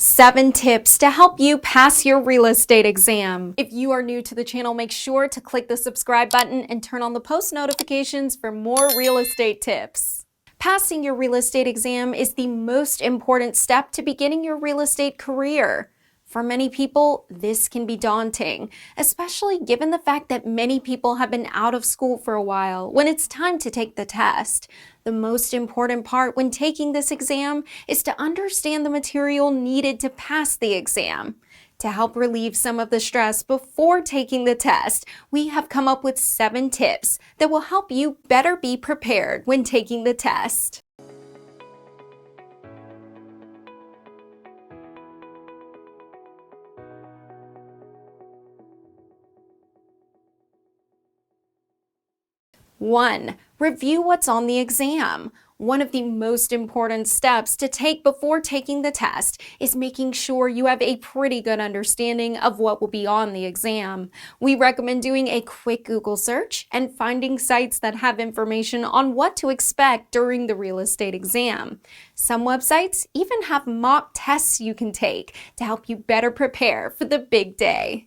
7 tips to help you pass your real estate exam. If you are new to the channel, make sure to click the subscribe button and turn on the post notifications for more real estate tips. Passing your real estate exam is the most important step to beginning your real estate career. For many people, this can be daunting, especially given the fact that many people have been out of school for a while when it's time to take the test. The most important part when taking this exam is to understand the material needed to pass the exam. To help relieve some of the stress before taking the test, we have come up with 7 tips that will help you better be prepared when taking the test. One, review what's on the exam. One of the most important steps to take before taking the test is making sure you have a pretty good understanding of what will be on the exam. We recommend doing a quick Google search and finding sites that have information on what to expect during the real estate exam. Some websites even have mock tests you can take to help you better prepare for the big day.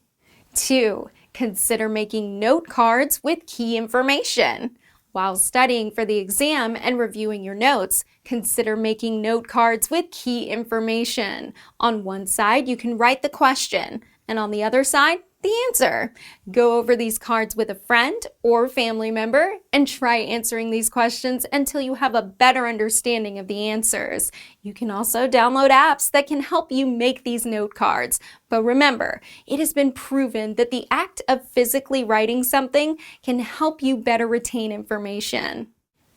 2. Consider making note cards with key information. While studying for the exam and reviewing your notes, consider making note cards with key information. On one side, you can write the question, and on the other side, the answer. Go over these cards with a friend or family member and try answering these questions until you have a better understanding of the answers. You can also download apps that can help you make these note cards. But remember, it has been proven that the act of physically writing something can help you better retain information.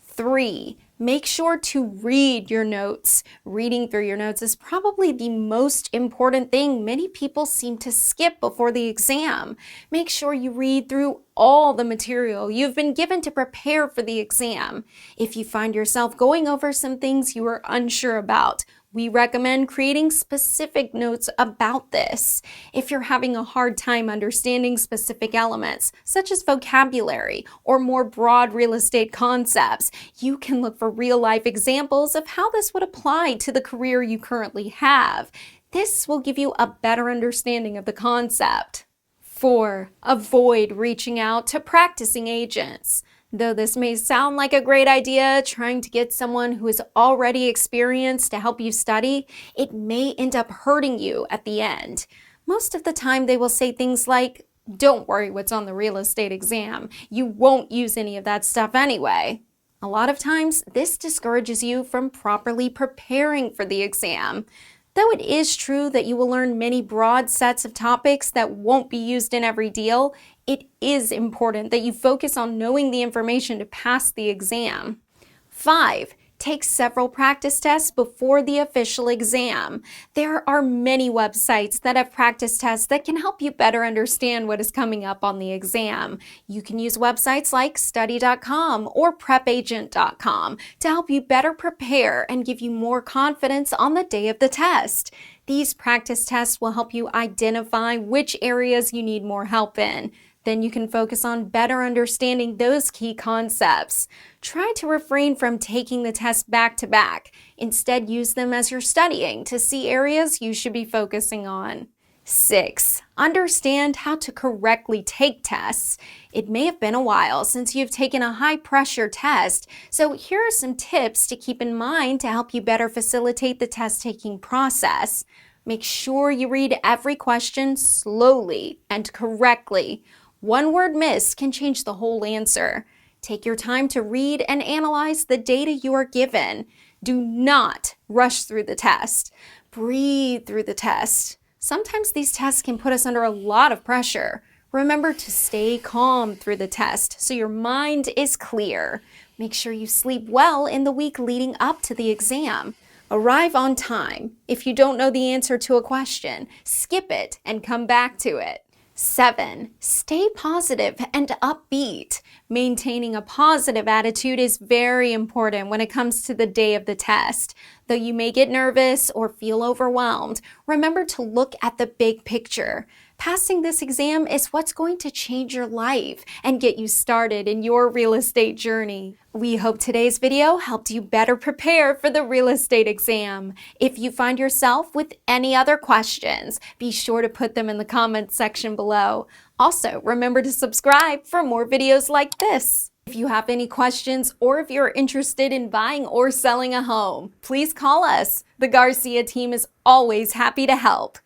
3. Make sure to read your notes. Reading through your notes is probably the most important thing many people seem to skip before the exam. Make sure you read through all the material you've been given to prepare for the exam. If you find yourself going over some things you are unsure about, we recommend creating specific notes about this. If you're having a hard time understanding specific elements, such as vocabulary or more broad real estate concepts, you can look for real-life examples of how this would apply to the career you currently have. This will give you a better understanding of the concept. 4. Avoid reaching out to practicing agents. Though this may sound like a great idea, trying to get someone who is already experienced to help you study, it may end up hurting you at the end. Most of the time they will say things like, "Don't worry what's on the real estate exam. You won't use any of that stuff anyway." A lot of times this discourages you from properly preparing for the exam. Though it is true that you will learn many broad sets of topics that won't be used in every deal, it is important that you focus on knowing the information to pass the exam. 5. Take several practice tests before the official exam. There are many websites that have practice tests that can help you better understand what is coming up on the exam. You can use websites like study.com or prepagent.com to help you better prepare and give you more confidence on the day of the test. These practice tests will help you identify which areas you need more help in. Then you can focus on better understanding those key concepts. Try to refrain from taking the test back to back. Instead, use them as you're studying to see areas you should be focusing on. 6. Understand how to correctly take tests. It may have been a while since you've taken a high-pressure test, so here are some tips to keep in mind to help you better facilitate the test-taking process. Make sure you read every question slowly and correctly. One word missed can change the whole answer. Take your time to read and analyze the data you are given. Do not rush through the test. Breathe through the test. Sometimes these tests can put us under a lot of pressure. Remember to stay calm through the test so your mind is clear. Make sure you sleep well in the week leading up to the exam. Arrive on time. If you don't know the answer to a question, skip it and come back to it. 7. Stay positive and upbeat. Maintaining a positive attitude is very important when it comes to the day of the test. Though you may get nervous or feel overwhelmed, remember to look at the big picture. Passing this exam is what's going to change your life and get you started in your real estate journey. We hope today's video helped you better prepare for the real estate exam. If you find yourself with any other questions, be sure to put them in the comments section below. Also, remember to subscribe for more videos like this. If you have any questions or if you're interested in buying or selling a home, please call us. The Garcia team is always happy to help.